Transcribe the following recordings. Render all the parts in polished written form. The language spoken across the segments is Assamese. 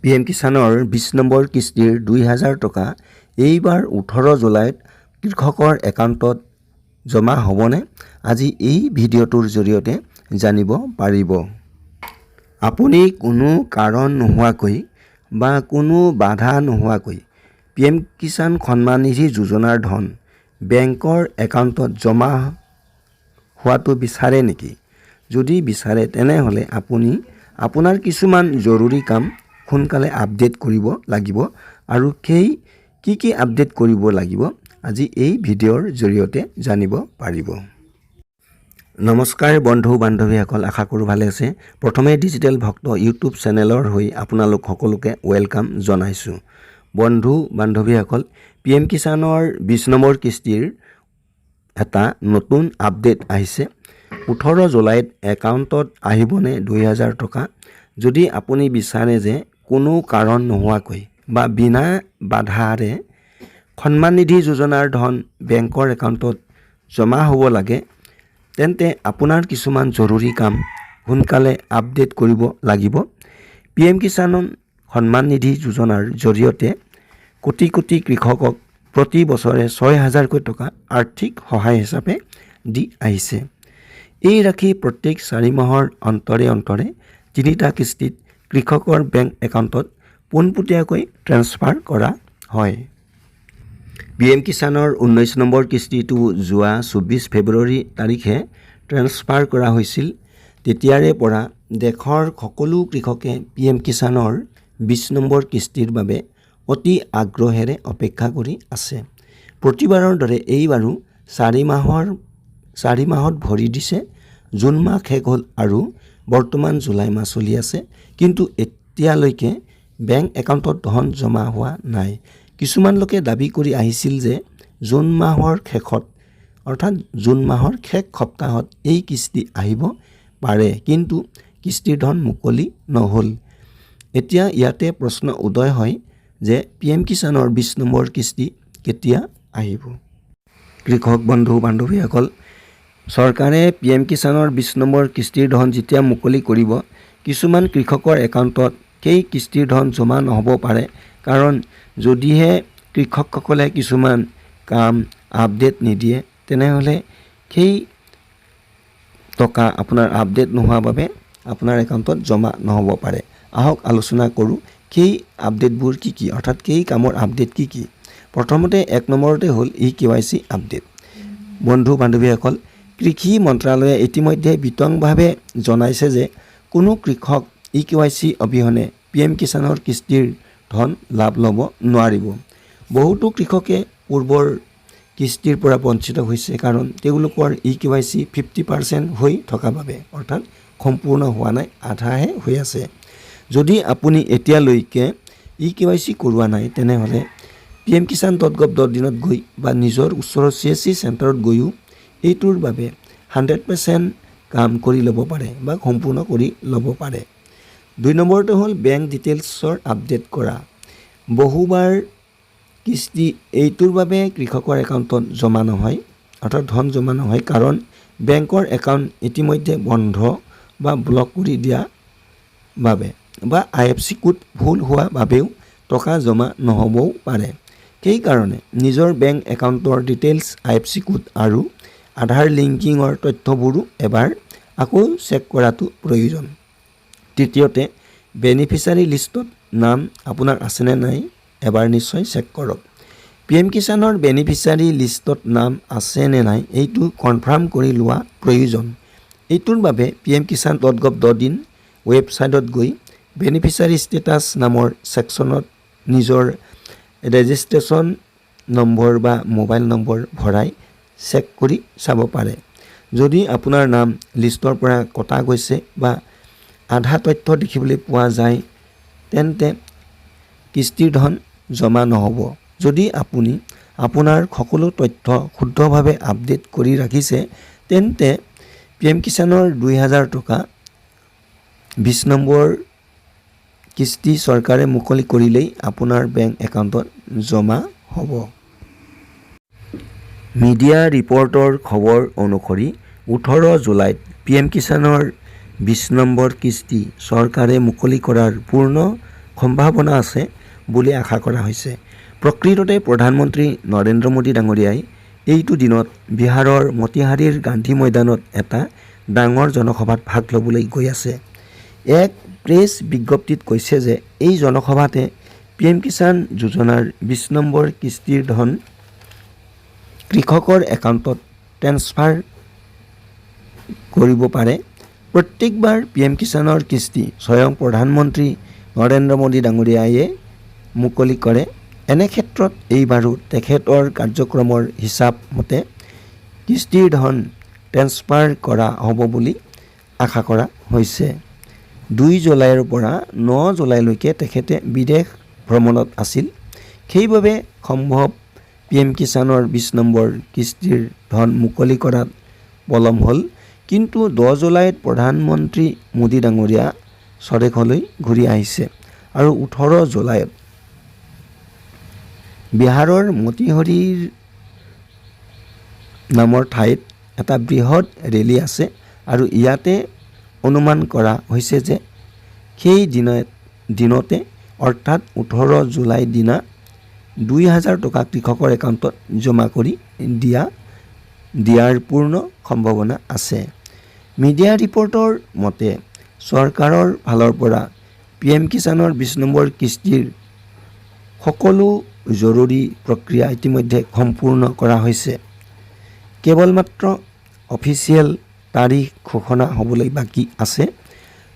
PM কিষাণৰ 20 নম্বৰ কিস্তিৰ 2000 টকা এইবাৰ 18 জুলাইত কৃষকৰ একাউণ্টত জমা হ'বনে? আজি এই ভিডিঅ'টোৰ জৰিয়তে জানিব পাৰিব। আপুনি কোনো কাৰণ নোহোৱাকৈ বা কোনো বাধা নোহোৱাকৈ PM কিষাণ সন্মান নিধি যোজনাৰ ধন বেংকৰ একাউণ্টত জমা হোৱাটো বিচাৰে নেকি? যদি বিচাৰে তেনেহ'লে আপুনি আপোনাৰ কিছুমান জৰুৰী কাম সোনকালে আপডেট কৰিব লাগিব আৰু সেই কি আপডেট কৰিব লাগিব আজি এই ভিডিঅ'ৰ জৰিয়তে জানিব পাৰিব। নমস্কাৰ বন্ধু বান্ধৱীসকল, আশা কৰোঁ ভালে আছে। প্ৰথমে ডিজিটেল ভক্ত ইউটিউব চেনেলৰ হৈ আপোনালোক সকলোকে ৱেলকাম জনাইছোঁ। বন্ধু বান্ধৱীসকল, PM কিষাণৰ 20 নম্বৰ কিস্তিৰ এটা নতুন আপডেট আহিছে। 18 জুলাইত একাউণ্টত আহিবনে 2000 টকা? যদি আপুনি বিচাৰে যে কোনো কাৰণ নোহোৱাকৈ বা বিনা বাধাৰে সন্মান নিধি যোজনাৰ ধন বেংকৰ একাউণ্টত জমা হ'ব লাগে, তেন্তে আপোনাৰ কিছুমান জৰুৰী কাম সোনকালে আপডেট কৰিব লাগিব। PM কিষাণ সন্মান নিধি যোজনাৰ জৰিয়তে কোটি কোটি কৃষকক প্ৰতি বছৰে 6000কৈ টকা আৰ্থিক সহায় হিচাপে দি আহিছে। এই ৰাশি প্ৰত্যেক 4 মাহৰ অন্তৰে 3টা কিস্তিত কৃষকৰ বেংক একাউণ্টত পোনপটীয়াকৈ ট্ৰেন্সফাৰ কৰা হয়। PM কিষাণৰ 19 নম্বৰ কিস্তিটো যোৱা 24 ফেব্ৰুৱাৰী তাৰিখে ট্ৰেন্সফাৰ কৰা হৈছিল। তেতিয়াৰে পৰা দেশৰ সকলো কৃষকে PM কিষাণৰ 20 নম্বৰ কিস্তিৰ বাবে অতি আগ্ৰহেৰে অপেক্ষা কৰি আছে। প্ৰতিবাৰৰ দৰে এইবাৰো 4 মাহত ভৰি দিছে। জুন মাহ শেষ হ'ল আৰু বৰ্তমান জুলাই মাহ চলি আছে, কিন্তু এতিয়ালৈকে বেংক একাউণ্টত ধন জমা হোৱা নাই। কিছুমান লোকে দাবী কৰি আহিছিল যে জুন মাহৰ শেষ সপ্তাহত এই কিস্তি আহিব পাৰে, কিন্তু কিস্তিৰ ধন মুকলি নহ'ল। এতিয়া ইয়াতে প্ৰশ্ন উদয় হয় যে PM কিষাণৰ 20 নম্বৰ কিস্তি কেতিয়া আহিব? কৃষক বন্ধু বান্ধৱীসকল, চৰকাৰে PM কিষাণৰ 20 নম্বৰ কিস্তিৰ ধন যেতিয়া মুকলি কৰিব, কিছুমান কৃষকৰ একাউণ্টত সেই কিস্তিৰ ধন জমা নহ'ব পাৰে। কাৰণ যদিহে কৃষকসকলে কিছুমান কাম আপডেট নিদিয়ে, তেনেহ'লে সেই টকা আপোনাৰ আপডেট নোহোৱাৰ বাবে আপোনাৰ একাউণ্টত জমা নহ'ব পাৰে। আহক আলোচনা কৰোঁ সেই আপডেটবোৰ কি, অৰ্থাৎ সেই কামৰ আপডেট কি। প্ৰথমতে 1 নম্বৰতে হ'ল eKYC আপডেট। বন্ধু বান্ধৱীসকল, কৃষি মন্ত্ৰালয়ে ইতিমধ্যে বিতংভাৱে জনাইছে যে কোনো কৃষক eKYC অবিহনে PM কিষাণৰ কিস্তিৰ ধন লাভ ল'ব নোৱাৰিব। বহুতো কৃষকে পূৰ্বৰ কিস্তিৰ পৰা বঞ্চিত হৈছে, কাৰণ তেওঁলোকৰ eKYC 50% হৈ থকা বাবে, অৰ্থাৎ সম্পূৰ্ণ হোৱা নাই, আধাহে হৈ আছে। যদি আপুনি এতিয়ালৈকে eKYC কৰোৱা নাই, তেনেহ'লে pmkisan.gov.in গৈ বা নিজৰ ওচৰৰ CSC চেণ্টাৰত গৈও এইটোৰ বাবে 100% কাম কৰি ল'ব পাৰে বা সম্পূৰ্ণ কৰি ল'ব পাৰে। 2 নম্বৰটো হ'ল বেংক ডিটেইলছৰ আপডেট কৰা। বহুবাৰ কিস্তি এইটোৰ বাবে কৃষকৰ একাউণ্টত জমা নহয়, অৰ্থাৎ ধন জমা নহয়, কাৰণ বেংকৰ একাউণ্ট ইতিমধ্যে বন্ধ বা ব্লক কৰি দিয়া বাবে বা IFSC কোড ভুল হোৱা বাবেও টকা জমা নহ'বও পাৰে। সেইকাৰণে নিজৰ বেংক একাউণ্টৰ ডিটেইলছ, IFSC কোড আৰু আধাৰ লিংকিঙৰ তথ্যবোৰো এবাৰ আকৌ চেক কৰাটো প্ৰয়োজন। তৃতীয়তে, বেনিফিচিয়াৰী লিষ্টত নাম আপোনাৰ আছেনে নাই এবাৰ নিশ্চয় চেক কৰক। PM কিষাণৰ বেনিফিচিয়াৰী লিষ্টত নাম আছে নে নাই এইটো কনফাৰ্ম কৰি লোৱা প্ৰয়োজন। এইটোৰ বাবে pmkisan.gov.in ৱেবছাইটত গৈ বেনিফিচিয়াৰী ষ্টেটাছ নামৰ ছেকশ্যনত নিজৰ ৰেজিষ্ট্ৰেশ্যন নম্বৰ বা মোবাইল নম্বৰ ভৰাই চেক কৰি চাব পাৰে। যদি আপোনাৰ নাম লিষ্টৰ পৰা কটা গৈছে বা আধা তথ্য দেখিবলৈ পোৱা যায়, তেন্তে কিস্তিৰ ধন জমা নহ'ব। যদি আপুনি আপোনাৰ সকলো তথ্য শুদ্ধভাৱে আপডেট কৰি ৰাখিছে, তেন্তে PM কিষাণৰ 2000 টকা 20 নম্বৰ কিস্তি চৰকাৰে মুকলি কৰিলেই আপোনাৰ বেংক একাউণ্টত জমা হ'ব। মিডিয়া ৰিপৰ্টৰ খবৰ অনুসৰি 18 জুলাইত PM কিষাণৰ 20 নম্বৰ কিস্তি চৰকাৰে মুকলি কৰাৰ পূৰ্ণ সম্ভাৱনা আছে বুলি আশা কৰা হৈছে। প্ৰকৃততে প্ৰধানমন্ত্ৰী নৰেন্দ্ৰ মোদী ডাঙৰীয়াই এইটো দিনত বিহাৰৰ মতিহাৰীৰ গান্ধী ময়দানত এটা ডাঙৰ জনসভাত ভাগ ল'বলৈ গৈ আছে। এক প্ৰেছ বিজ্ঞপ্তিত কৈছে যে এই জনসভাতে PM কিষাণ যোজনাৰ 20 নম্বৰ কিস্তিৰ ধন কৃষকৰ একাউণ্টত ট্ৰেন্সফাৰ কৰিব পাৰে। প্ৰত্যেকবাৰ PM কিষাণৰ কিস্তি স্বয়ং প্ৰধানমন্ত্ৰী নৰেন্দ্ৰ মোদী ডাঙৰীয়ায়ে মুকলি কৰে। এনে ক্ষেত্ৰত এইবাৰো তেখেতৰ কাৰ্যক্ৰমৰ হিচাপ মতে কিস্তিৰ ধন ট্ৰেন্সফাৰ কৰা হ'ব বুলি আশা কৰা হৈছে। 2 জুলাইৰ পৰা 9 জুলাইলৈকে তেখেতে বিদেশ ভ্ৰমণত আছিল। সেইবাবে সম্ভৱ PM কিষাণৰ 20 নম্বৰ কিস্তিৰ ধন মুকলি কৰাত পলম হ'ল। কিন্তু 10 জুলাইত প্ৰধানমন্ত্ৰী মোদী ডাঙৰীয়া স্বদেশলৈ ঘূৰি আহিছে আৰু 18 জুলাইত বিহাৰৰ মতিহাৰীৰ নামৰ ঠাইত এটা বৃহৎ ৰেলী আছে আৰু ইয়াতে অনুমান কৰা হৈছে যে সেই দিনতে অৰ্থাৎ 18 জুলাই দিনা 2000 টকা কৃষকৰ একাউণ্টত জমা কৰি দিয়াৰ পূৰ্ণ সম্ভাৱনা আছে। মিডিয়া ৰিপৰ্টৰ মতে চৰকাৰৰ ফালৰ পৰা PM কিষাণৰ 20 নম্বৰ কিস্তিৰ সকলো জৰুৰী প্ৰক্ৰিয়া ইতিমধ্যে সম্পূৰ্ণ কৰা হৈছে। কেৱল মাত্ৰ অফিচিয়েল তাৰিখ ঘোষণা হ'বলৈ বাকী আছে।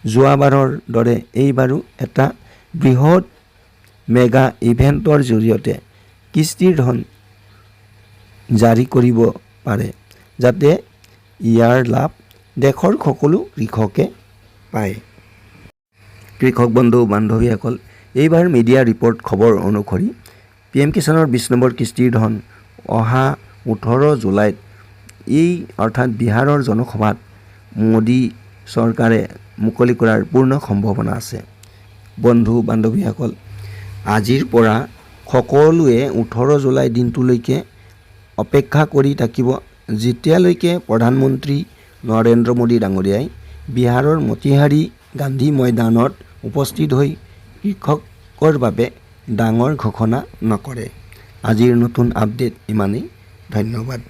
যোৱাবাৰৰ দৰে এইবাৰো এটা বৃহৎ মেগা ইভেণ্টৰ জৰিয়তে কিস্তিৰ ধন জাৰি কৰিব পাৰে যাতে ইয়াৰ লাভ দেশৰ সকলো কৃষকে পায়। কৃষক বন্ধু বান্ধৱীসকল, এইবাৰ মিডিয়া ৰিপৰ্ট খবৰ অনুসৰি PM কিষাণৰ 20 নম্বৰ কিস্তিৰ ধন অহা 18 জুলাইত এই অৰ্থাৎ বিহাৰৰ জনসভাত মোদী চৰকাৰে মুকলি কৰাৰ পূৰ্ণ সম্ভাৱনা আছে। বন্ধু বান্ধৱীসকল, আজিৰ পৰা সকলোৱে 18 জুলাই দিনটোলৈকে অপেক্ষা কৰি থাকিব, যেতিয়ালৈকে প্ৰধানমন্ত্ৰী নৰেন্দ্ৰ মোদী ডাঙৰীয়াই বিহাৰৰ মতিহাৰী গান্ধী ময়দানত উপস্থিত হৈ কৃষকৰ বাবে ডাঙৰ ঘোষণা নকৰে। আজিৰ নতুন আপডেট ইমানেই। ধন্যবাদ।